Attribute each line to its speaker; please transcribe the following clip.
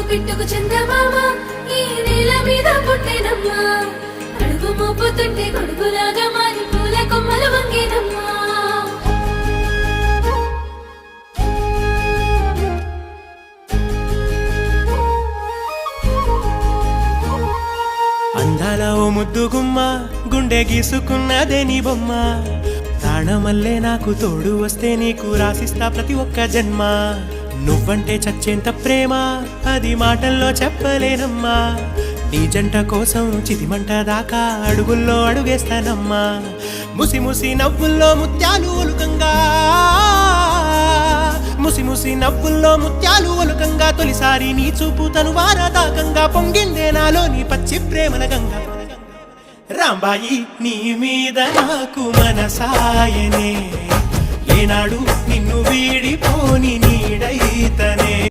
Speaker 1: పిట్టుకు చందమామ ఈ నేల మీద పుట్టేనమ్మా అడుగు మోపుతుంటే గొడుగులాగా మారి పూల కొమ్మలు వంగేనమ్మా
Speaker 2: అందాల ఓ ముద్దు గుమ్మ గుండె గీసుకున్నదే నీ బొమ్మ ప్రాణమల్లే నాకు తోడు వస్తే నీకు రాసిస్తా ప్రతి ఒక్క జన్మ నువ్వంటే చచ్చేంత ప్రేమ అది మాటల్లో చెప్పలేనమ్మా నీ జంట కోసం చితిమంట దాకా అడుగుల్లో అడుగేస్తానమ్మా ముసి ముసి నవ్వుల్లో ముత్యాలు ఒలుకంగా ముసి ముసి నవ్వుల్లో ముత్యాలు ఒలుకంగా తొలిసారి నీ చూపు తను వారదాకంగా పొంగిందే నాలో నీ పచ్చి ప్రేమల గంగా రాంబాయి నీ మీద నాకు మనసాయనే ఏనాడు నిన్ను వీడిపోని నీడైతనే